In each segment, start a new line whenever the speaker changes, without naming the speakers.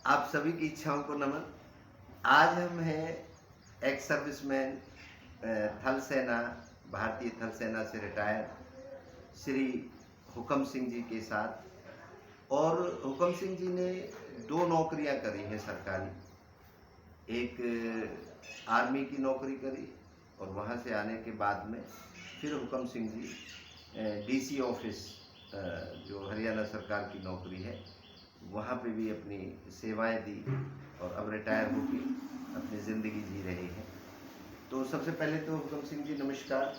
आप सभी की इच्छाओं को नमन। आज हम हैं एक्स सर्विसमैन थल सेना, भारतीय थल सेना से रिटायर श्री हुकम सिंह जी के साथ। और हुकम सिंह जी ने 2 नौकरियां करी हैं सरकारी। एक आर्मी की नौकरी करी और वहां से आने के बाद में फिर हुकम सिंह जी डीसी ऑफिस, जो हरियाणा सरकार की नौकरी है, वहाँ पे भी अपनी सेवाएं दी और अब रिटायर होकर अपनी ज़िंदगी जी रहे हैं। तो सबसे पहले तो हुकम सिंह जी नमस्कार।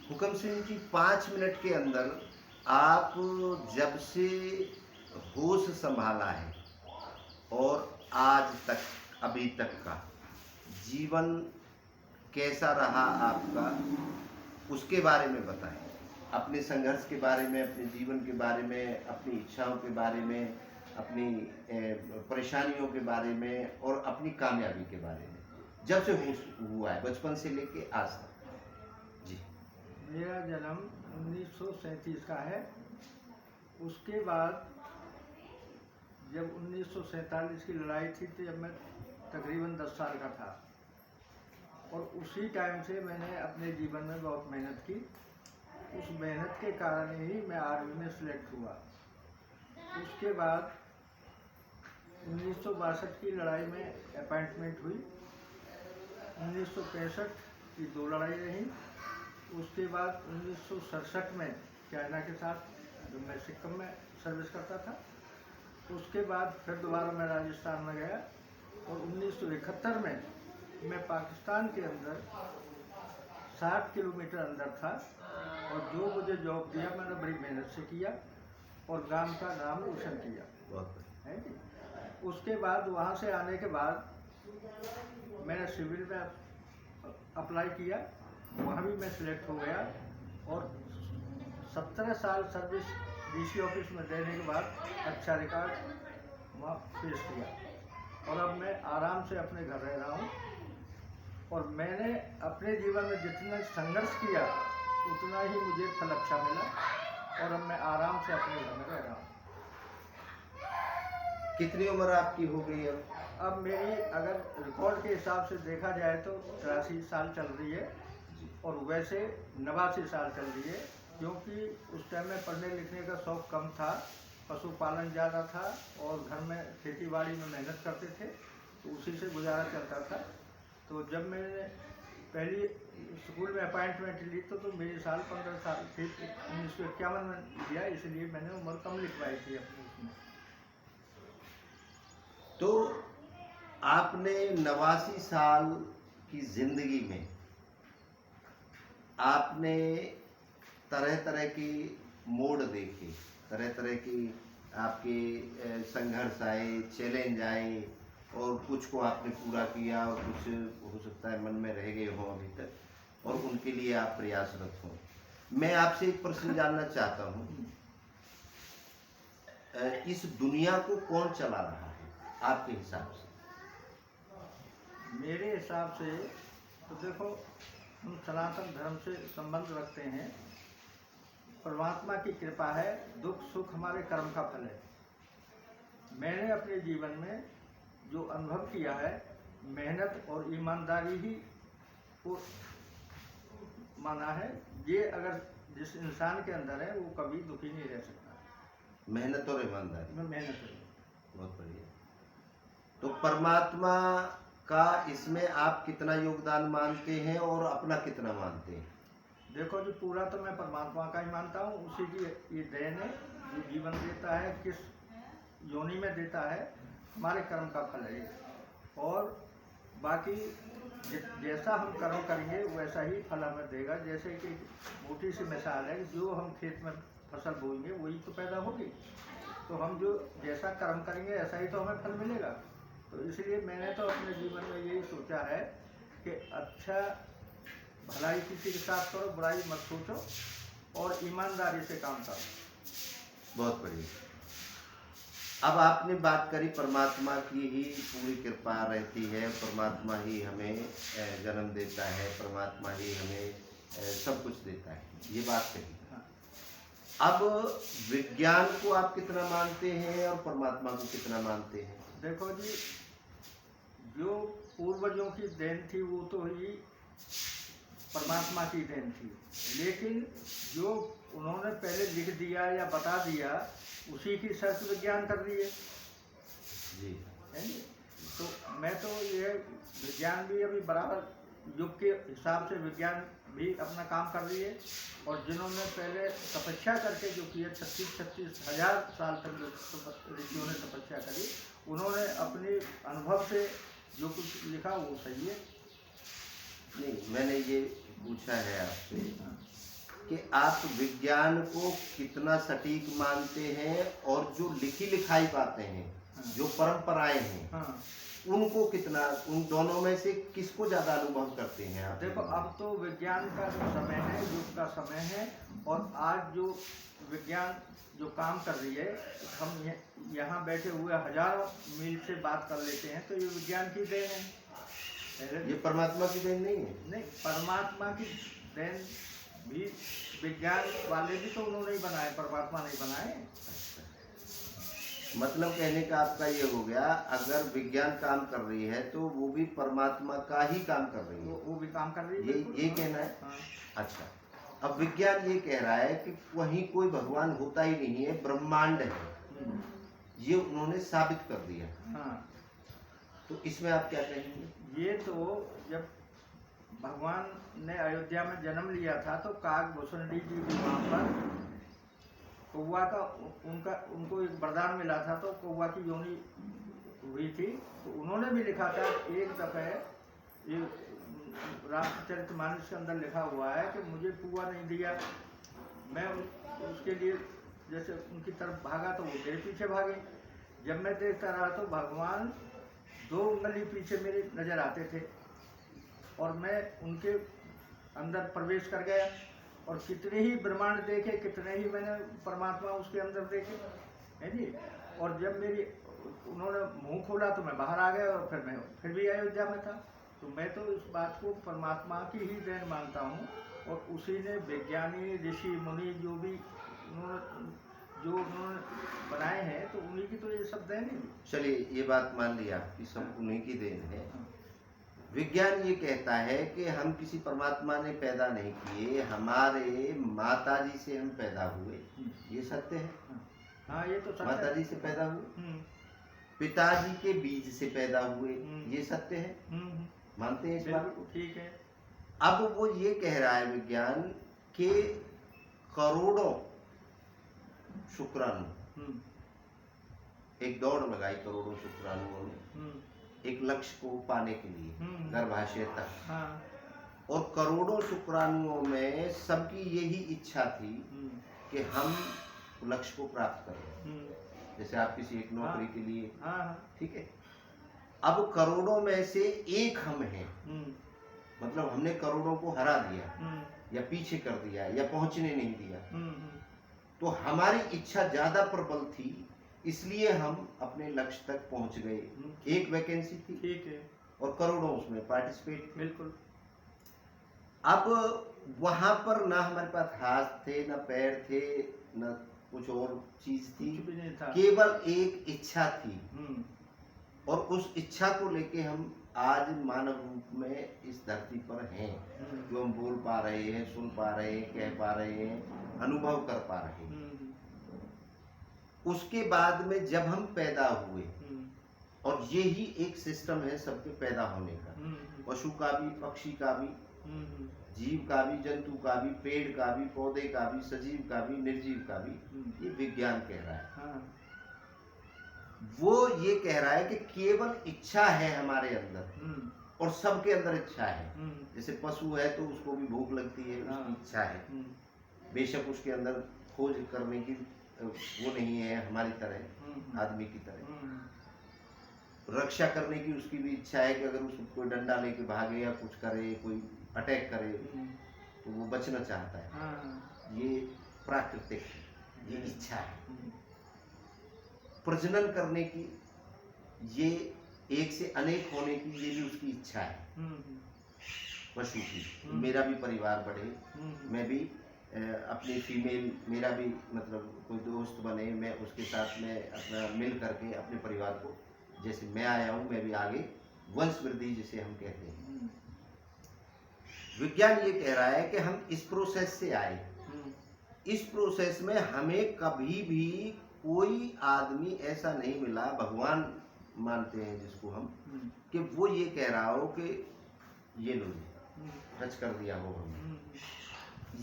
हुकम सिंह जी, 5 मिनट के अंदर आप जब से होश संभाला है और आज तक, अभी तक का जीवन कैसा रहा आपका, उसके बारे में बताएं। अपने संघर्ष के बारे में, अपने जीवन के बारे में, अपनी इच्छाओं के बारे में, अपनी परेशानियों के बारे में और अपनी कामयाबी के बारे में, जब से हुआ है, बचपन से लेके आज तक। जी।
मेरा जन्म 1937 का है। उसके बाद जब 1947 की लड़ाई थी तो जब मैं तकरीबन 10 साल का था, और उसी टाइम से मैंने अपने जीवन में बहुत मेहनत की। उस मेहनत के कारण ही मैं आर्मी में सिलेक्ट हुआ। उसके बाद 1962 की लड़ाई में अपॉइंटमेंट हुई। 1965 की 2 लड़ाई रही। उसके बाद 1967 में चाइना के साथ, जो मैं सिक्किम में सर्विस करता था। उसके बाद फिर दोबारा मैं राजस्थान में गया और 1971 में मैं पाकिस्तान के अंदर 60 किलोमीटर अंदर था, और जो मुझे जॉब दिया मैंने बड़ी मेहनत से किया और गांव का नाम रोशन किया है कि। उसके बाद वहाँ से आने के बाद मैंने सिविल में अप्लाई किया, वहाँ भी मैं सिलेक्ट हो गया और 17 साल सर्विस डीसी ऑफिस में देने के बाद अच्छा रिकॉर्ड वहाँ पेश किया, और अब मैं आराम से अपने घर रह रहा हूँ। और मैंने अपने जीवन में जितना संघर्ष किया उतना ही मुझे फल अच्छा मिला, और अब मैं आराम से अपने घर में रह रहा हूँ।
कितनी उम्र आपकी हो गई अब?
अब मेरी अगर रिकॉर्ड के हिसाब से देखा जाए तो 83 साल चल रही है, और वैसे 89 साल चल रही है, क्योंकि उस टाइम में पढ़ने लिखने का शौक़ कम था, पशुपालन ज़्यादा था और घर में खेती बाड़ी में मेहनत करते थे, तो उसी से गुजारा चलता था। तो जब मैंने पहली स्कूल में अपॉइंटमेंट ली तो मेरी साल 15 साल थी, 1951 में लिया, इसलिए मैंने उम्र कम लिखवाई थी अपनी उसमें।
तो आपने 89 साल की जिंदगी में आपने तरह तरह की मोड़ देखे, तरह तरह की आपके संघर्ष आए, चैलेंज आए, और कुछ को आपने पूरा किया और कुछ हो सकता है मन में रह गए हों अभी तक, और उनके लिए आप प्रयासरत हों। मैं आपसे एक प्रश्न जानना चाहता हूँ, इस दुनिया को कौन चला रहा है आपके हिसाब से?
मेरे हिसाब से तो देखो, हम सनातन धर्म से संबंध रखते हैं। परमात्मा की कृपा है, दुख सुख हमारे कर्म का फल है। मैंने अपने जीवन में जो अनुभव किया है, मेहनत और ईमानदारी ही को माना है। ये अगर जिस इंसान के अंदर है वो कभी दुखी नहीं रह सकता।
मेहनत और ईमानदारी
मैं मेहनत करूँ।
बहुत बढ़िया। तो परमात्मा का इसमें आप कितना योगदान मानते हैं और अपना कितना मानते हैं?
देखो जी, पूरा तो मैं परमात्मा का ही मानता हूँ। उसी की ये देन है, जो जीवन देता है, किस योनि में देता है, हमारे कर्म का फल है। और बाकी जैसा हम कर्म करेंगे वैसा ही फल हमें देगा। जैसे कि मोटी सी मिसाल है, जो हम खेत में फसल बोएंगे वही तो पैदा होगी। तो हम जो जैसा कर्म करेंगे ऐसा ही तो हमें फल मिलेगा। तो इसलिए मैंने तो अपने जीवन में यही सोचा है कि अच्छा भलाई किसी के साथ करो, बुराई मत सोचो, और ईमानदारी से काम करो।
बहुत बढ़िया। अब आपने बात करी परमात्मा की ही पूरी कृपा रहती है, परमात्मा ही हमें जन्म देता है, परमात्मा ही हमें सब कुछ देता है, ये बात सही। अब विज्ञान को आप कितना मानते हैं और परमात्मा को कितना मानते हैं?
देखो जी, जो पूर्वजों की देन थी वो तो ही परमात्मा की देन थी, लेकिन जो उन्होंने पहले लिख दिया या बता दिया उसी की सर्च विज्ञान कर रही है
जी।
नी? तो मैं तो ये विज्ञान भी अभी बराबर युग के हिसाब से विज्ञान भी अपना काम कर रही है, और जिन्होंने पहले तपस्या करके जो किया 36 हजार साल तक जो ऋषियों ने तपस्या करी, उन्होंने अपने अनुभव से जो कुछ लिखा वो सही है।
नहीं, मैंने ये पूछा है आपसे कि आप विज्ञान को कितना सटीक मानते हैं और जो लिखी लिखाई बातें हैं, जो परंपराएं हैं,
हाँ,
उनको कितना, उन दोनों में से किसको ज्यादा अनुभव करते हैं आप?
देखो अब तो विज्ञान का समय है, युग का समय है, और आज जो विज्ञान जो काम कर रही है, हम यहाँ बैठे हुए हजारों मील से बात कर लेते हैं, तो ये विज्ञान की देन है।
ये परमात्मा की देन नहीं है?
नहीं, परमात्मा की देन भी विज्ञान वाले भी तो उन्होंने ही बनाए, परमात्मा नहीं बनाए।
मतलब कहने का आपका ये हो गया, अगर विज्ञान काम कर रही है तो वो भी परमात्मा का ही काम कर रही है।
वो भी काम कर रही है,
ये
बिल्कुल।
कहना है?
हाँ।
अच्छा, अब विज्ञान ये कह रहा है कि वहीं कोई भगवान होता ही नहीं है, ब्रह्मांड है, ये उन्होंने साबित कर दिया।
हाँ,
तो इसमें आप क्या कहेंगे?
ये तो जब भगवान ने अयोध्या में जन्म लिया था तो काकभूषणी जी भी वहाँ पर कौवा का उनको एक वरदान मिला था, तो कौवा की योनि हुई थी, तो उन्होंने भी लिखा था एक दफे, ये रामचरितमानस के अंदर लिखा हुआ है कि मुझे कौवा नहीं दिया, मैं उसके लिए जैसे उनकी तरफ भागा तो वो मेरे पीछे भागे। जब मैं देखता रहा तो भगवान 2 उंगली पीछे मेरे नजर आते थे, और मैं उनके अंदर प्रवेश कर गया, और कितने ही ब्रह्मांड देखे, कितने ही मैंने परमात्मा उसके अंदर देखे, है जी। और जब मेरी उन्होंने मुंह खोला तो मैं बाहर आ गया, और फिर मैं फिर भी अयोध्या में था। तो मैं तो इस बात को परमात्मा की ही देन मानता हूँ, और उसी ने विज्ञानी ऋषि मुनि जो भी उन्होंने बनाए हैं, तो उन्हीं की तो ये सब देन है।
चलिए, ये बात मान ली आपकी, सब उन्हीं की देन है। विज्ञान ये कहता है कि हम किसी परमात्मा ने पैदा नहीं किए, हमारे माताजी से हम पैदा हुए, ये सत्य है।
हाँ, ये तो सत्य है।
माताजी से पैदा हुए, पिताजी के बीज से पैदा हुए, ये सत्य है। मानते हैं इस बात को?
ठीक है।
अब वो ये कह रहा है विज्ञान के करोड़ों शुक्राणु, एक दौड़ लगाई करोड़ों शुक्राणुओं ने एक लक्ष्य को पाने के लिए, गर्भाशय तक।
हाँ।
और करोड़ों शुक्राणुओं में सबकी यही इच्छा थी कि हम लक्ष्य को प्राप्त करें। जैसे आप किसी एक नौकरी के लिए, ठीक है, अब करोड़ों में से एक हम हैं, मतलब हमने करोड़ों को हरा दिया या पीछे कर दिया या पहुंचने नहीं दिया, तो हमारी इच्छा ज्यादा प्रबल थी, इसलिए हम अपने लक्ष्य तक पहुंच गए। एक वैकेंसी थी, ठीक है, और करोड़ों उसमें पार्टिसिपेट।
बिल्कुल।
अब वहां पर ना हमारे पास हाथ थे, ना पैर थे, ना कुछ और चीज थी,
कुछ भी नहीं था,
केवल एक इच्छा थी। और उस इच्छा को लेके हम आज मानव रूप में इस धरती पर हैं, जो हम बोल पा रहे हैं, सुन पा रहे हैं, कह पा रहे हैं, अनुभव कर पा रहे हैं। उसके बाद में जब हम पैदा हुए, और ये ही एक सिस्टम है सबके पैदा होने का, पशु का भी, पक्षी का भी, जीव का भी, जंतु का भी, पेड़ का भी, पौधे का भी, सजीव का भी, निर्जीव का भी, ये विज्ञान कह रहा है। वो ये कह रहा है कि केवल इच्छा है हमारे अंदर, और सबके अंदर इच्छा है। जैसे पशु है तो उसको भी भूख लगती है, उसकी इच्छा है, बेशक उसके अंदर खोज करने की वो नहीं है हमारी तरह, आदमी की तरह। रक्षा करने की उसकी भी इच्छा है कि अगर उसको कोई डंडा लेके भागे या कुछ करे, कोई अटैक करे, तो वो बचना चाहता है। ये प्राकृतिक है, ये इच्छा है। प्रजनन करने की, ये एक से अनेक होने की, ये भी उसकी इच्छा है पशु की। मेरा भी परिवार बढ़े, मैं भी अपनी फीमेल, मेरा भी मतलब कोई दोस्त बने, मैं उसके साथ में अपना मिल करके अपने परिवार को, जैसे मैं आया हूँ मैं भी आगे वंश वृद्धि जिसे हम कहते हैं। विज्ञान ये कह रहा है कि हम इस प्रोसेस से आए, इस प्रोसेस में हमें कभी भी कोई आदमी ऐसा नहीं मिला, भगवान मानते हैं जिसको हम, कि वो ये कह रहा हो कि ये लो टच कर दिया हो हमने।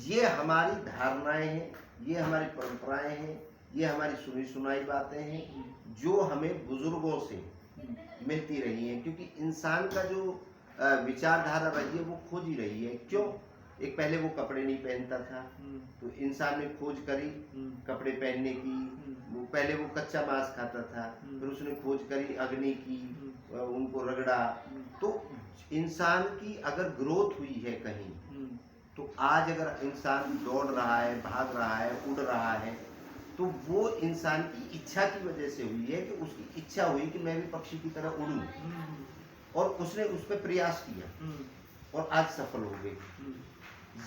ये हमारी धारणाएं हैं, ये हमारी परंपराएं हैं, ये हमारी सुनी सुनाई बातें हैं जो हमें बुजुर्गों से मिलती रही हैं, क्योंकि इंसान का जो विचारधारा रही है वो खोज ही रही है। क्यों? एक पहले वो कपड़े नहीं पहनता था, तो इंसान ने खोज करी कपड़े पहनने की। वो पहले वो कच्चा मांस खाता था, फिर उसने खोज करी अग्नि की, उनको रगड़ा। तो इंसान की अगर ग्रोथ हुई है कहीं, तो आज अगर इंसान दौड़ रहा है, भाग रहा है, उड़ रहा है, तो वो इंसान की इच्छा की वजह से हुई है कि उसकी इच्छा हुई कि मैं भी पक्षी की तरह उड़ूं, और उसने उस पर प्रयास किया और आज सफल हो गई।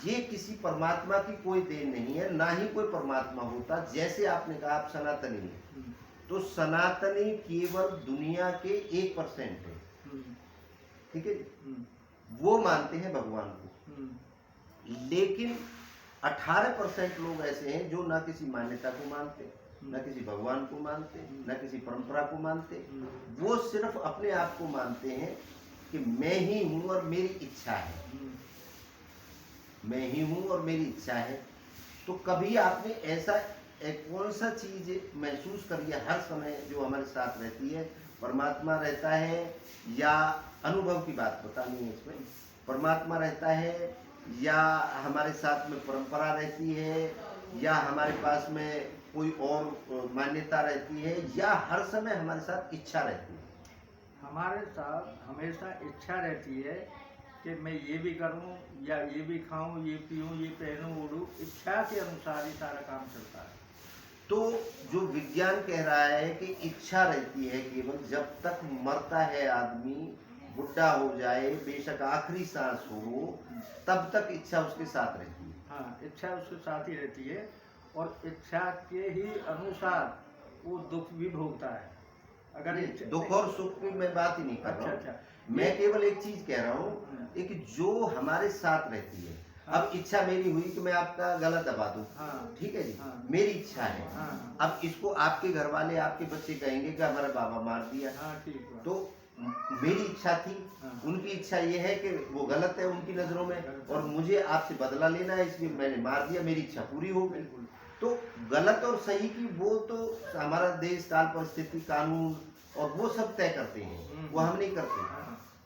ये किसी परमात्मा की कोई देन नहीं है, ना ही कोई परमात्मा होता। जैसे आपने कहा आप सनातनी है, तो सनातनी केवल दुनिया के 1% है, ठीक है। वो मानते हैं भगवान को, लेकिन 18% लोग ऐसे हैं जो ना किसी मान्यता को मानते, ना किसी भगवान को मानते, ना किसी परंपरा को मानते। वो सिर्फ अपने आप को मानते हैं कि मैं ही हूं और मेरी इच्छा है, मैं ही हूं और मेरी इच्छा है। तो कभी आपने ऐसा एक कौन सा चीज महसूस करी है हर समय जो हमारे साथ रहती है? परमात्मा रहता है, या अनुभव की बात बतानी है इसमें, परमात्मा रहता है या हमारे साथ में परंपरा रहती है, या हमारे पास में कोई और मान्यता रहती है, या हर समय हमारे साथ इच्छा रहती है?
हमारे साथ हमेशा इच्छा रहती है कि मैं ये भी करूं, या ये भी खाऊं, ये पीऊं, ये पहनूं, उड़ूं। इच्छा के अनुसार ही सारा काम चलता है।
तो जो विज्ञान कह रहा है कि इच्छा रहती है केवल जब तक मरता है आदमी, बुढ़ा हो जाए, बेशक आखिरी सांस हो, तब तक इच्छा उसके साथ रहती है।
हाँ, इच्छा उसके साथ ही रहती है, और इच्छा के ही अनुसार वो दुख भी भोगता है। अगर
दुख और सुख की मैं बात ही नहीं कर रहा हूँ।
अच्छा,
मैं केवल एक चीज कह रहा हूँ, एक जो हमारे साथ रहती है। अब इच्छा मेरी हुई कि मैं आपका गला दबा दूं, ठीक है जी, मेरी इच्छा है। अब इसको आपके घर वाले, आपके बच्चे कहेंगे कि हमारा बाबा मार दिया, तो मेरी इच्छा थी, उनकी इच्छा ये है कि वो गलत है उनकी नजरों में, और मुझे आपसे बदला लेना है, इसलिए मैंने मार दिया, मेरी इच्छा पूरी हो गई। तो गलत और सही की वो तो हमारा देश, काल, परिस्थिति, कानून और वो सब तय करते हैं, वो हम नहीं करते।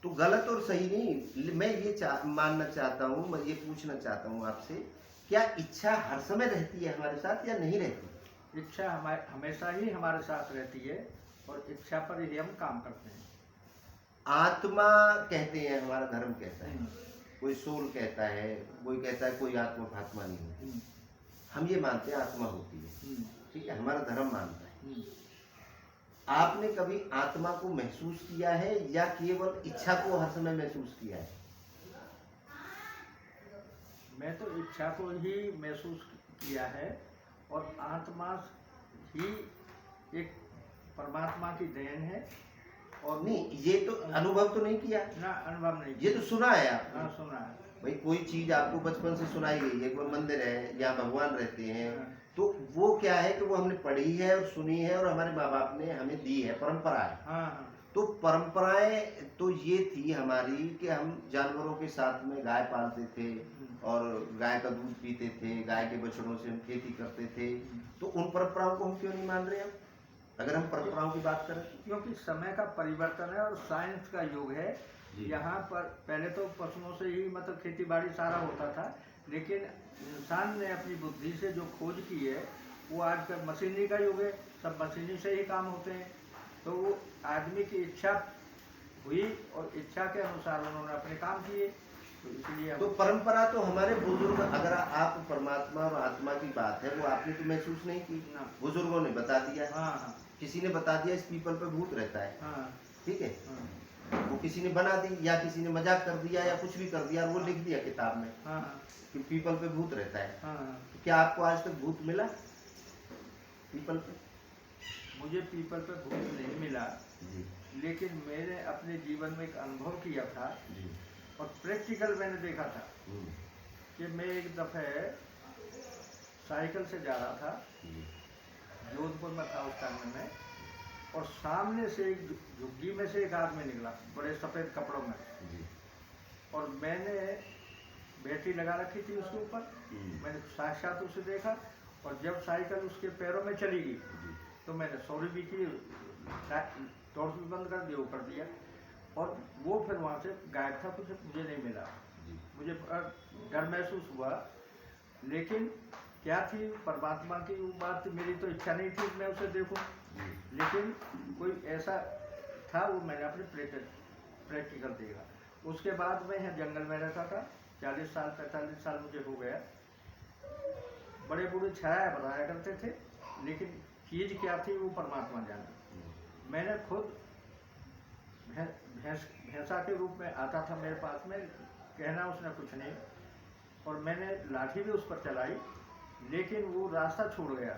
तो गलत और सही नहीं, मैं ये मानना चाहता हूँ, मैं ये पूछना चाहता हूँ आपसे, क्या इच्छा हर समय रहती है हमारे साथ या नहीं रहती?
इच्छा हमेशा ही हमारे साथ रहती है, और इच्छा पर ही हम काम करते हैं।
आत्मा कहते हैं, हमारा धर्म कहता है, कोई सोल कहता है, कोई कहता है कोई आत्मा फात्मा नहीं है। हम ये मानते हैं आत्मा होती है, ठीक है, हमारा धर्म मानता है। आपने कभी आत्मा को महसूस किया है या केवल इच्छा को हर समय महसूस किया है?
मैं तो इच्छा को ही महसूस किया है, और आत्मा ही एक परमात्मा की देन है। और
नहीं, ये तो अनुभव तो नहीं किया
ना, अनुभव नहीं,
ये तो सुना है आपने।
हाँ, सुना है
भाई, कोई चीज आपको बचपन से सुनाई गई है, कोई मंदिर है या भगवान रहते हैं, तो वो क्या है कि वो हमने पढ़ी है और सुनी है, और हमारे माँ बाप ने हमें दी है, परंपरा है। तो परंपराएं तो ये थी हमारी कि हम जानवरों के साथ में गाय पालते थे, और गाय का दूध पीते थे, गाय के बछड़ों से हम खेती करते थे। तो उन परंपराओं को हम क्यों नहीं मान रहे हैं, अगर हम परंपराओं की बात करें?
क्योंकि समय का परिवर्तन है और साइंस का युग है। यहाँ पर पहले तो पशुओं से ही मतलब खेती बाड़ी सारा होता था, लेकिन इंसान ने अपनी बुद्धि से जो खोज की है, वो आजकल मशीनरी का युग है, सब मशीनरी से ही काम होते हैं। तो वो आदमी की इच्छा हुई, और इच्छा के अनुसार उन्होंने अपने काम किए, तो इसलिए
तो परंपरा तो हमारे बुजुर्ग, अगर आप परमात्मा और आत्मा की बात है, वो आपने तो महसूस नहीं की, बुजुर्गों ने बता दिया। किसी ने बता दिया इस पीपल पे भूत रहता है, ठीक है, वो किसी ने बना दी या किसी ने मजाक कर दिया या कुछ भी कर दिया और वो लिख दिया किताब में
हाँ हाँ
कि पीपल पे भूत रहता है।
हाँ हाँ।
तो क्या आपको आज तक भूत मिला पीपल पे?
मुझे पीपल पे भूत नहीं मिला,
जी
लेकिन मैंने अपने जीवन में एक अनुभव किया था
जी।
और प्रैक्टिकल मैंने देखा था
हम्म,
कि मैं एक दफ़े साइकिल से जा रहा था,
जी
जोधपुर में था उस टाइम में, और सामने से एक झुग्गी में से एक आदमी निकला बड़े सफ़ेद कपड़ों में,
जी।
और मैंने बैटरी लगा रखी थी उसके ऊपर। मैंने साक्षात उसे देखा, और जब साइकिल उसके पैरों में चली गई
जी,
तो मैंने सॉरी भी की, टॉर्च भी बंद कर दिया, वो कर दिया, और वो फिर वहाँ से गायब था, कुछ मुझे नहीं मिला।
जी,
मुझे डर महसूस हुआ, लेकिन क्या थी परमात्मा की वो बात थी, मेरी तो इच्छा नहीं थी कि मैं उसे देखूं,
जी।
लेकिन कोई ऐसा था, वो मैंने अपने प्रैक्टिकल देखा। उसके बाद मैं यहाँ जंगल में रहता था, 40 साल 45 साल मुझे हो गया। बड़े बूढ़े छाया बताया करते थे, लेकिन चीज़ क्या थी वो परमात्मा जाने। मैंने खुद भैंसा के रूप में आता था मेरे पास में, कहना उसने कुछ नहीं, और मैंने लाठी भी उस पर चलाई, लेकिन वो रास्ता छोड़ गया।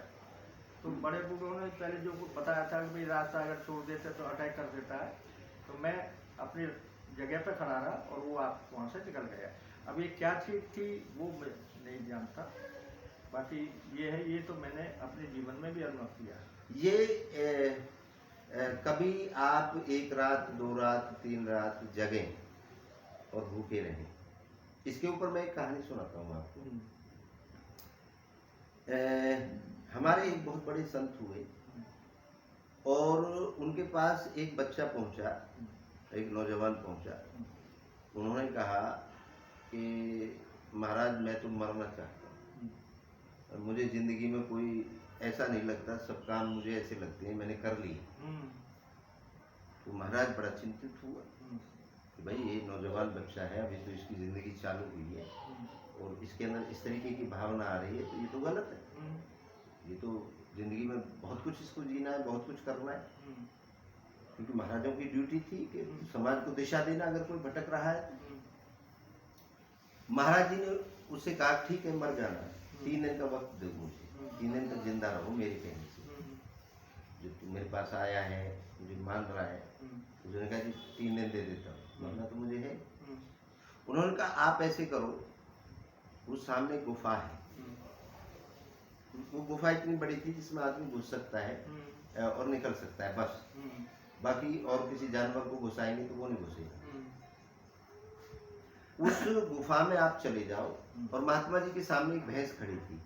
तो बड़े बूढ़ों ने पहले जो बताया था कि भाई रास्ता अगर छोड़ देते तो अटैक कर देता है, तो मैं अपनी जगह पर खड़ा रहा और वो आप वहाँ से निकल गया। अब ये क्या चीज़ थी वो मैं नहीं जानता, बाकी ये है, ये तो मैंने अपने जीवन में भी अनुभव किया।
ये कभी आप 1 रात 2 रात 3 रात जगे और भूखे रहे, इसके ऊपर मैं एक कहानी सुनाता हूँ आपको। हमारे एक बहुत बड़े संत हुए और उनके पास एक बच्चा पहुंचा, एक नौजवान पहुंचा। उन्होंने कहा कि महाराज मैं तो मरना चाहता हूँ और मुझे ज़िंदगी में कोई ऐसा नहीं लगता, सब काम मुझे ऐसे लगते हैं मैंने कर लिए। तो महाराज बड़ा चिंतित हुआ कि भाई ये नौजवान बच्चा है, अभी तो इसकी ज़िंदगी चालू हुई है और इसके अंदर इस तरीके की भावना आ रही है, तो ये तो गलत है। ये तो ज़िंदगी में बहुत कुछ इसको जीना है, बहुत कुछ करना है, क्योंकि महाराजों की ड्यूटी थी कि समाज को दिशा देना अगर कोई भटक रहा है। महाराज जी ने उससे कहा ठीक है मर जाना, 3 दिन का वक्त दो मुझे, 3 दिन तक जिंदा रहो मेरे कहने से, जो तू मेरे पास आया है मुझे मान रहा है। उसने कहा जी 3 दिन दे देता हूँ, मरना तो मुझे है। उन्होंने कहा आप ऐसे करो, उस सामने गुफा है, वो गुफा इतनी बड़ी थी जिसमें आदमी घुस सकता है और निकल सकता है बस, बाकी और किसी जानवर को घुसाएंगे तो वो नहीं घुसेगा। उस गुफा में आप चले जाओ और महात्मा जी के सामने एक भैंस खड़ी थी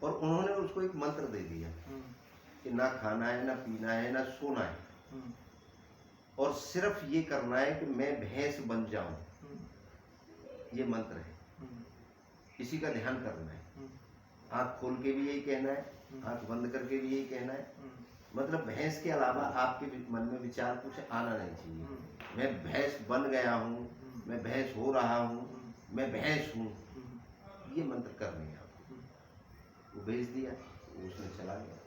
और उन्होंने उसको एक मंत्र दे दिया कि ना खाना है ना पीना है ना सोना है, और सिर्फ ये करना है कि मैं भैंस बन जाऊं, ये मंत्र है, इसी का ध्यान करना है। आँख खोल के भी यही कहना है, आँख बंद करके भी यही कहना है, मतलब भैंस के अलावा आपके मन में विचार कुछ आना नहीं चाहिए। मैं भैंस बन गया हूँ, मैं भैंस हो रहा हूँ, मैं भैंस हूँ, ये मंत्र करने हैं आपको। वो भेज दिया, उसने चला गया,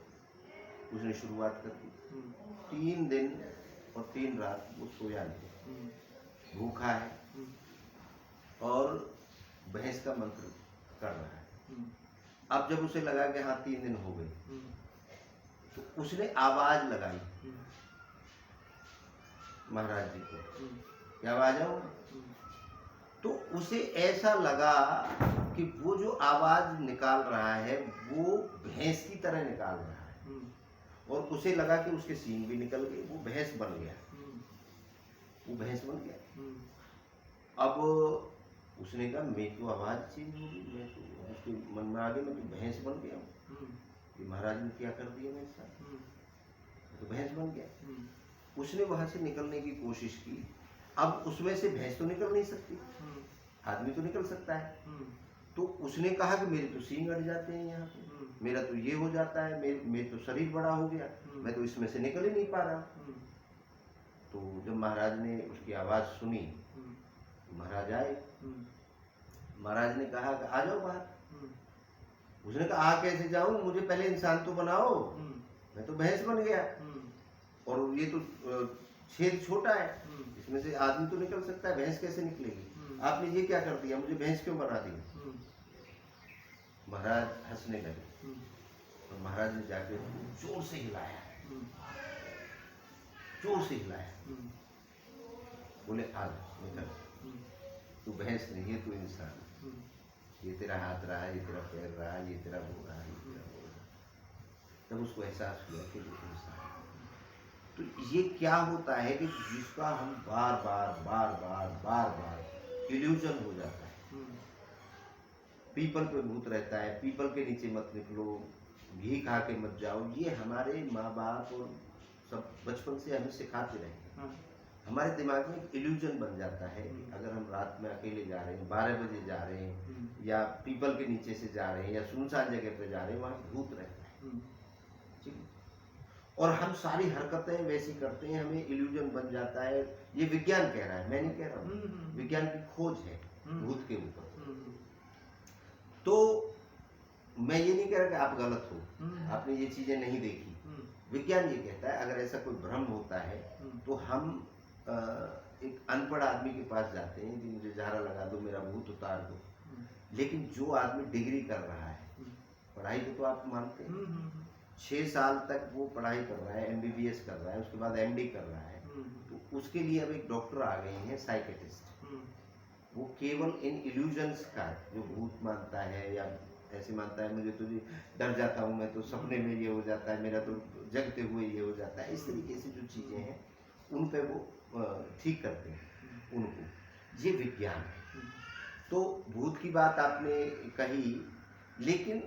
उसने शुरुआत कर दी। 3 दिन और 3 रात वो सोया नहीं, भूखा है और भैंस का मंत्र कर रहा है। अब जब उसे लगा कि हाँ 3 दिन हो गए, तो उसने आवाज लगाई महाराज जी को, क्या आवाज है वो? तो उसे ऐसा लगा कि वो जो आवाज निकाल रहा है वो भैंस की तरह निकाल रहा है, और उसे लगा कि उसके सींग भी निकल गए, वो भैंस बन गया, वो भैंस बन गया। अब उसने कहा मैं तो आवाज चेंज हो गई, मैं तो, उसके मन में आ गया मैं तो भैंस बन गया हूँ, कि महाराज ने क्या कर दिया मेरे साथ, तो भैंस बन गया। उसने वहां से निकलने की कोशिश की, अब उसमें से भैंस तो निकल नहीं सकती, आदमी तो निकल सकता है। तो उसने कहा कि मेरे तो सींग अड़ जाते हैं यहाँ पे, मेरा तो ये हो जाता है, मेरा तो शरीर बड़ा हो गया, मैं तो इसमें से निकल ही नहीं पा रहा। तो जब महाराज ने उसकी आवाज सुनी, महाराज आए, महाराज ने कहा कि आ जाओ बाहर। उसने कहा आ कैसे जाऊं, मुझे पहले इंसान तो बनाओ, मैं तो भैंस बन गया और ये तो छेद छोटा है, इसमें से आदमी तो निकल सकता है, भैंस कैसे निकलेगी? आपने ये क्या कर दिया, मुझे भैंस क्यों बना दिया? महाराज हंसने लगे और महाराज ने जाके जोर से हिलाया, जोर से हिलाया, बोले आ निकल, तू भैंस नहीं है, तू इंसान है। ये तेरा हाथ रहा, ये तेरा पैर रहा, ये तेरा वो रहा, ये तेरा वो रहा। तब उसको एहसास हुआ कि वो इंसान है। तो ये क्या होता है कि जिसका हम बार बार बार बार बार बार इल्यूजन हो जाता है। पीपल पे भूत रहता है, पीपल के नीचे मत निकलो, घी खा के मत जाओ, ये हमारे माँ बाप और सब बचपन से हमें सिखाते रहे। हमारे दिमाग में इल्यूजन बन जाता है कि अगर हम रात में अकेले जा रहे हैं, 12 बजे जा रहे हैं, या पीपल के नीचे से जा रहे हैं, या सुनसान जगह पे जा रहे हैं, वहाँ भूत रहता है, ठीक है? और हम सारी हरकतें वैसी करते हैं, हमें इल्यूजन बन जाता है। ये विज्ञान कह रहा है, मैं नहीं कह रहा हूँ, विज्ञान की खोज है भूत के ऊपर। तो मैं ये नहीं कह रहा कि आप गलत हो, आपने ये चीजें नहीं देखी। विज्ञान ये कहता है अगर ऐसा कोई भ्रम होता है तो हम एक अनपढ़ आदमी के पास जाते हैं कि मुझे झाड़ा लगा दो, मेरा भूत उतार दो। लेकिन जो आदमी डिग्री कर रहा है, पढ़ाई को तो आप मानते हैं, 6 साल तक वो पढ़ाई कर रहा है, MBBS कर रहा है, उसके बाद MD कर रहा है, तो उसके लिए अब एक डॉक्टर आ गए हैं, साइकेट्रिस्ट। वो केवल इन इल्यूजन्स का, जो भूत मानता है या ऐसे मानता है, मुझे तो डर जाता हूँ मैं, तो सपने में ये हो जाता है, मेरा तो जगते हुए ये हो जाता है, इस तरीके से जो चीज़ें हैं उन पे वो ठीक करते हैं उनको। ये विज्ञान है। तो भूत की बात आपने कही, लेकिन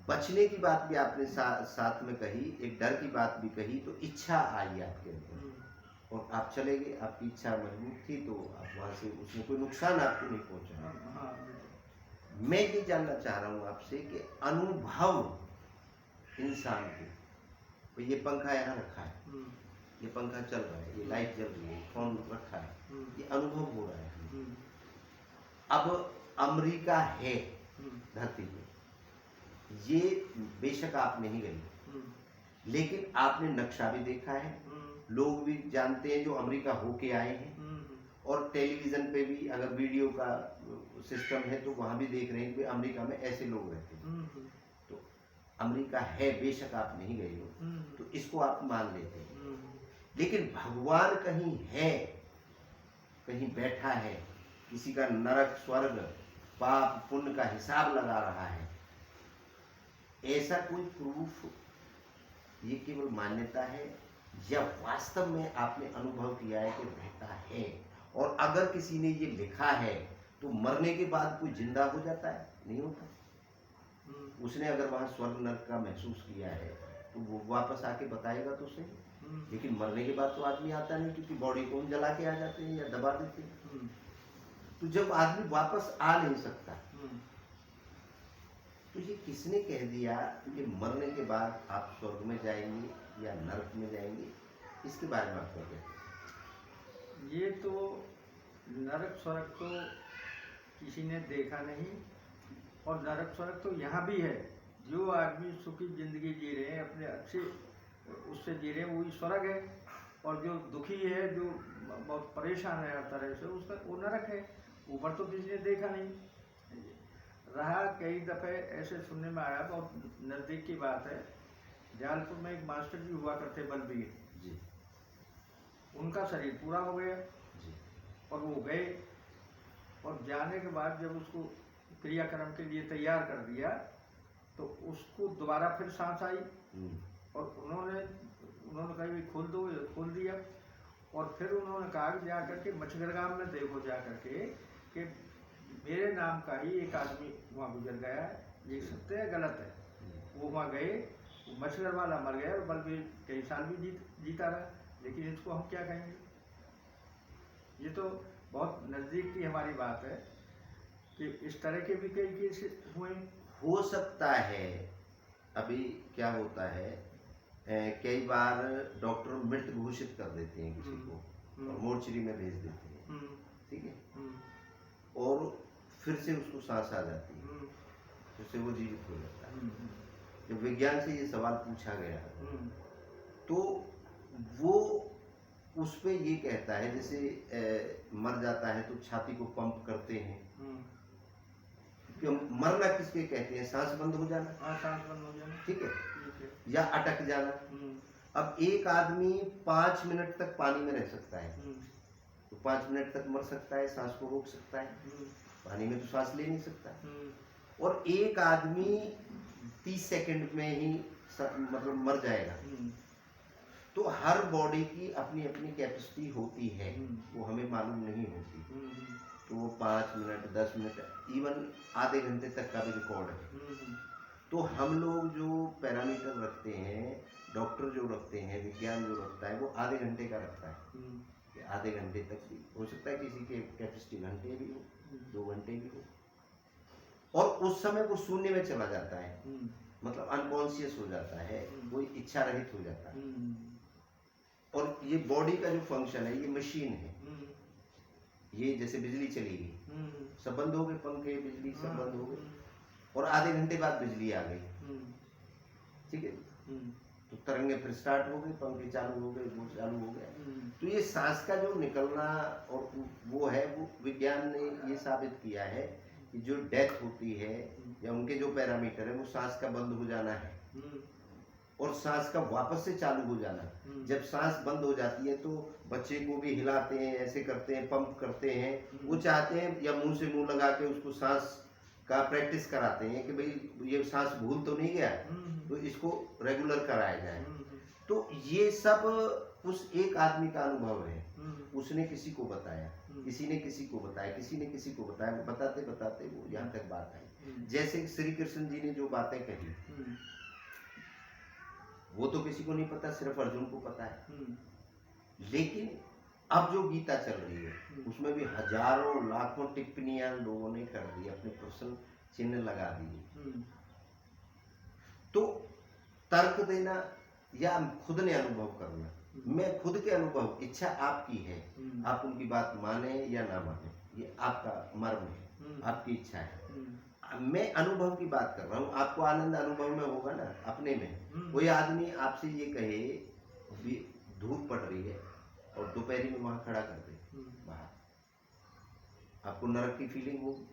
बचने की बात भी आपने साथ में कही, एक डर की बात भी कही, तो इच्छा आई आपके अंदर और आप चले गए, आपकी इच्छा मजबूत थी, तो आप वहाँ से, उसमें कोई नुकसान आपको नहीं पहुँचा। मैं ये जानना चाह रहा हूँ आपसे कि अनुभव इंसान को, तो ये पंखा यहाँ रखा है, ये पंखा चल रहा है, ये लाइट जल रही है, फोन रखा है, ये अनुभव हो रहा है। अब अमेरिका है धरती पे, ये बेशक आप नहीं गए, लेकिन आपने नक्शा भी देखा है, लोग भी जानते हैं जो अमेरिका होके आए हैं, और टेलीविजन पे भी अगर वीडियो का सिस्टम है तो वहां भी देख रहे हैं कि अमेरिका में ऐसे लोग रहते हैं। तो अमेरिका है, बेशक आप नहीं गए हो, तो इसको आप मान लेते हैं। लेकिन भगवान कहीं है, कहीं बैठा है, किसी का नरक स्वर्ग पाप पुण्य का हिसाब लगा रहा है, ऐसा कोई प्रूफ, ये केवल मान्यता है या वास्तव में आपने अनुभव किया है कि रहता है? और अगर किसी ने ये लिखा है तो मरने के बाद कोई जिंदा हो जाता है? नहीं होता। उसने अगर वहां स्वर्ग नरक का महसूस किया है तो वो वापस आके बताएगा तो सही। लेकिन मरने के बाद तो आदमी आता नहीं, क्योंकि बॉडी को हम जला के आ जाते हैं या दबा देते हैं। तो जब आदमी वापस आ नहीं सकता, तो ये किसने कह दिया कि मरने के बाद आप स्वर्ग में जाएंगे या नरक में जाएंगे? इसके बारे में आप क्या कहते हैं?
ये तो नरक स्वर्ग तो किसी ने देखा नहीं, और नरक स्वर्ग तो यहाँ भी है। जो आदमी सुखी जिंदगी जी रहे हैं, अपने अच्छे उससे जी रहे हैं, वही स्वर्ग है। और जो दुखी है, जो बहुत परेशान है हर तरह से, उसका वो नरक है। ऊपर तो किसी ने देखा नहीं रहा। कई दफ़े ऐसे सुनने में आया, बहुत नज़दीक की बात है, जलालपुर में एक मास्टर जी हुआ करते, बलबीर
जी,
उनका शरीर पूरा हो गया
जी,
और वो गए, और जाने के बाद जब उसको क्रियाक्रम के लिए तैयार कर दिया तो उसको दोबारा फिर सांस आई, और उन्होंने कहा भी खोल दो, खोल दिया। और फिर उन्होंने कहा कि जा करके मछगर गांव में देखो जा करके कि मेरे नाम का ही एक आदमी वहाँ गुजर गया है, ये सत्य है गलत है। वो वहाँ गए, मछगर वाला मर गया और बल्कि कई साल भी जीता रहा, लेकिन इसको हम क्या कहेंगे? ये तो बहुत नज़दीक की हमारी बात है कि इस तरह के भी कई केस हुए।
हो सकता है। अभी क्या होता है, कई बार डॉक्टर मृत घोषित कर देते हैं किसी को और मोर्चरी में भेज देते हैं, ठीक है, और फिर से उसको सांस आ जाती है, फिर से वो जीवित हो जाता है। जब विज्ञान से ये सवाल पूछा गया तो वो उस पे ये कहता है जैसे मर जाता है तो छाती को पंप करते हैं। कि मरना किसके कहते हैं? सांस बंद हो जाना।
हाँ, सांस बंद हो जाना।
ठीक है,
ठीक है।
या अटक जाना। अब एक आदमी 5 मिनट तक पानी में रह सकता है, तो 5 मिनट तक मर सकता है, सांस को रोक सकता है, पानी में तो सांस ले नहीं सकता। और एक आदमी 30 सेकंड में ही मतलब मर जाएगा। तो हर बॉडी की अपनी अपनी कैपेसिटी होती है, वो हमें मालूम नहीं होती। तो वो 5 मिनट, 10 मिनट, इवन आधे घंटे तक का भी रिकॉर्ड है। तो हम लोग जो पैरामीटर रखते हैं, डॉक्टर जो रखते हैं, विज्ञान जो रखता है, वो आधे घंटे का रखता है। कि आधे घंटे तक भी हो सकता है, किसी के कैपेसिटी घंटे भी हो, 2 घंटे भी हो, और उस समय वो शून्य में चला जाता है, मतलब अनकॉन्शियस हो जाता है, कोई इच्छा रहित हो जाता है। और ये बॉडी का जो फंक्शन है, ये मशीन है। ये जैसे बिजली चली गई, सब बंद हो गए, पंखे, बिजली सब बंद हो गए, और आधे घंटे बाद बिजली आ गई। ठीक है, तो तरंगे फिर स्टार्ट हो गई, पंखे चालू हो गए, वो चालू हो गया। तो ये सांस का जो निकलना और वो है, वो विज्ञान ने ये साबित किया है कि जो डेथ होती है या उनके जो पैरामीटर है, वो सांस का बंद हो जाना है और सांस का वापस से चालू हो जाना। जब सांस बंद हो जाती है तो बच्चे को भी हिलाते हैं, ऐसे करते हैं, पंप करते हैं। वो चाहते हैं या मुंह से मुंह लगा के उसको सांस का प्रैक्टिस कराते हैं कि भाई ये सांस भूल तो नहीं गया, तो इसको रेगुलर कराया जाए। तो ये सब उस एक आदमी का अनुभव है। उसने किसी को बताया, किसी ने किसी को बताया, किसी ने किसी को बताया, बताते बताते वो यहाँ तक बात आई। जैसे श्री कृष्ण जी ने जो बातें कही, वो तो किसी को नहीं पता, सिर्फ अर्जुन को पता है। लेकिन अब जो गीता चल रही है, उसमें भी हजारों लाखों टिप्पणियां लोगों ने कर दी, अपने प्रश्न चिन्ह लगा दिए। तो तर्क देना या खुद ने अनुभव करना, मैं खुद के अनुभव, इच्छा आपकी है, आप उनकी बात माने या ना माने, ये आपका मर्म है, आपकी इच्छा है। मैं अनुभव की बात कर रहा हूँ, आपको आनंद अनुभव में होगा ना, अपने में। कोई आदमी आपसे ये कहे भी धूप पड़ रही है और दोपहरी में वहां खड़ा कर दे बाहर, आपको नरक की फीलिंग होगी।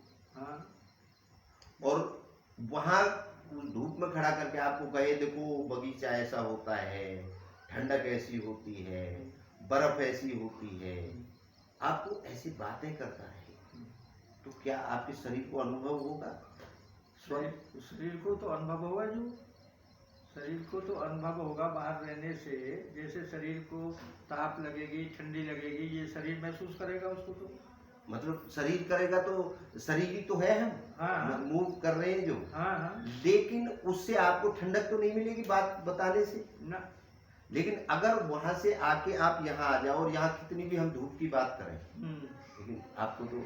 और वहां धूप में खड़ा करके आपको कहे देखो बगीचा ऐसा होता है, ठंडक ऐसी होती है, बर्फ ऐसी होती है, आपको ऐसी बातें करता है, तो क्या आपके शरीर को अनुभव होगा?
शरीर को तो अनुभव होगा, जो शरीर को तो अनुभव होगा बाहर रहने से। जैसे शरीर को ताप लगेगी, ठंडी लगेगी, ये शरीर महसूस करेगा उसको। तो
मतलब शरीर करेगा, तो शरीर ही तो है हम।
हाँ,
मूव कर रहे हैं जो।
हाँ।
लेकिन उससे आपको ठंडक तो नहीं मिलेगी बात बताने से
ना।
लेकिन अगर वहां से आके आप यहाँ आ जाओ और यहाँ कितनी भी हम धूप की बात करें, लेकिन आपको तो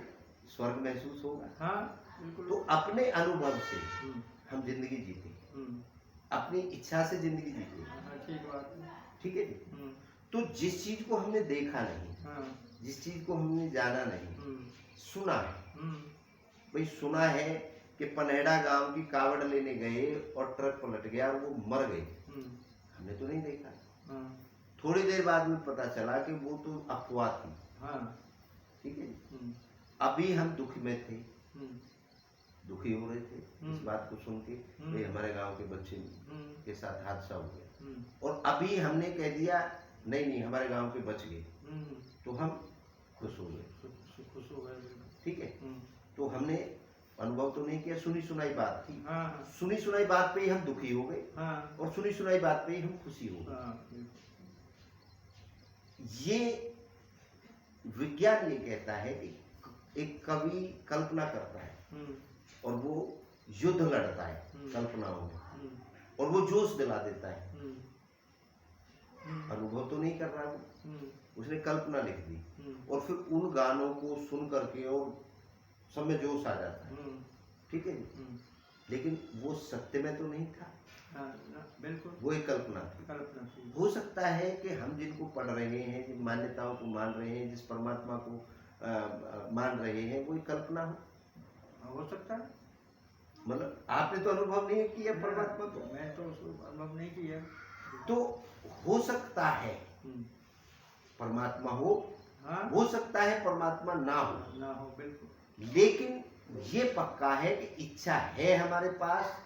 स्वर्ग महसूस होगा।
हाँ, बिल्कुल।
तो अपने अनुभव से हम जिंदगी जीते, अपनी इच्छा से जिंदगी जीते।
ठीक बात है।
ठीक है जी। तो जिस चीज को हमने देखा नहीं, जिस चीज को हमने जाना नहीं, सुना है। भाई सुना है कि पनहेड़ा गांव की कावड़ लेने गए और ट्रक पलट गया और वो मर गए, हमने तो नहीं देखा। थोड़ी देर बाद में पता चला कि वो तो अफवाह थी। ठीक है, अभी हम दुख में थे, दुखी हो रहे थे इस बात को सुन के, भाई हमारे गांव के बच्चे के साथ हादसा हो गया, और अभी हमने कह दिया नहीं नहीं हमारे गांव के बच गए, तो हम खुश हो गए।
खुश हो गए।
ठीक है, तो हमने अनुभव तो नहीं किया, सुनी सुनाई बात थी। सुनी सुनाई बात पे ही हम दुखी हो गए, और सुनी सुनाई बात पे ही हम खुशी हो गए। ये विज्ञान ये कहता है कि एक कवि कल्पना करता है और वो युद्ध लड़ता है कल्पनाओं में, और वो जोश दिला देता है। अनुभव तो नहीं कर रहा वो, उसने कल्पना लिख दी, और फिर उन गानों को सुन करके और सब में जोश आ जाता है। ठीक है, लेकिन वो सत्य में तो नहीं था।
बिल्कुल,
वो एक कल्पना थी। हो सकता है कि हम जिनको पढ़ रहे हैं, जिन मान्यताओं को मान रहे हैं, जिस परमात्मा को मान रहे हैं, वो एक कल्पना
हो सकता है।
मतलब आपने तो अनुभव नहीं किया परमात्मा को।
मैं तो उसको अनुभव नहीं किया।
तो हो सकता है परमात्मा हो
हाँ
सकता है परमात्मा ना हो,
ना हो, बिल्कुल।
लेकिन ये पक्का है कि इच्छा है हमारे पास,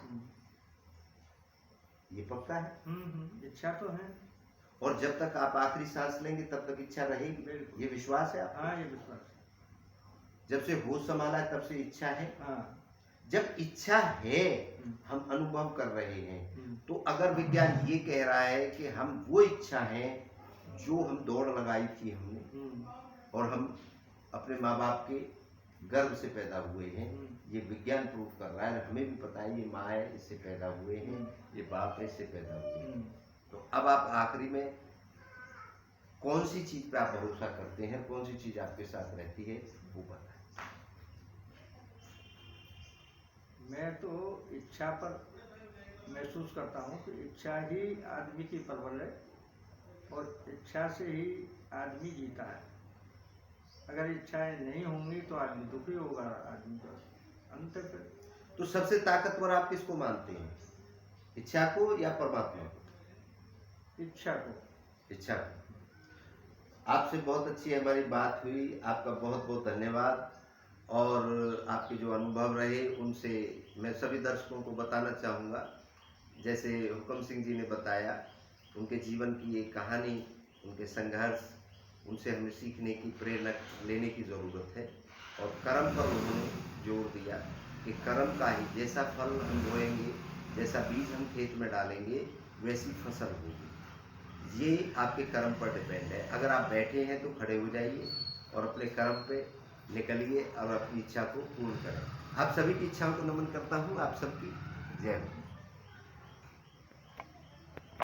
ये पक्का है।
इच्छा तो है।
और जब तक आप आखिरी सांस लेंगे तब तक इच्छा रहेगी,
बिल्कुल।
ये विश्वास है आपको?
हाँ, ये विश्वास है।
जब से होश संभाला है तब से इच्छा है।
हाँ।
जब इच्छा है, हम अनुभव कर रहे हैं, तो अगर विज्ञान ये कह रहा है कि हम वो इच्छा है जो हम दौड़ लगाई थी हमने, और हम अपने माँ बाप के गर्भ से पैदा हुए हैं, ये विज्ञान प्रूव कर रहा है, हमें भी पता है ये माँ है इससे पैदा हुए हैं, ये बाप है इससे पैदा हुए हैं। तो अब आप आखिरी में कौन सी चीज पे आप भरोसा करते हैं, कौन सी चीज आपके साथ रहती है, वो बताएं।
मैं तो इच्छा पर महसूस करता हूँ कि इच्छा ही आदमी की परवल है, और इच्छा से ही आदमी जीता है। अगर इच्छाएं नहीं होंगी तो आदमी दुखी होगा, आदमी का अंत पे।
तो सबसे ताकतवर आप किसको मानते हैं, इच्छा को या परमात्मा को?
इच्छा को।
इच्छा को। आपसे बहुत अच्छी हमारी बात हुई, आपका बहुत बहुत धन्यवाद। और आपके जो अनुभव रहे उनसे मैं सभी दर्शकों को बताना चाहूँगा, जैसे हुकम सिंह जी ने बताया उनके जीवन की एक कहानी, उनके संघर्ष, उनसे हमें सीखने की, प्रेरणा लेने की ज़रूरत है। और कर्म पर उन्होंने जोर दिया कि कर्म का ही जैसा फल हम बोएंगे, जैसा बीज हम खेत में डालेंगे, वैसी फसल होगी। ये आपके कर्म पर डिपेंड है। अगर आप बैठे हैं तो खड़े हो जाइए और अपने कर्म पे निकलिए और अपनी इच्छा को पूर्ण करें। आप सभी की इच्छाओं को नमन करता हूँ। आप सबकी जय हो।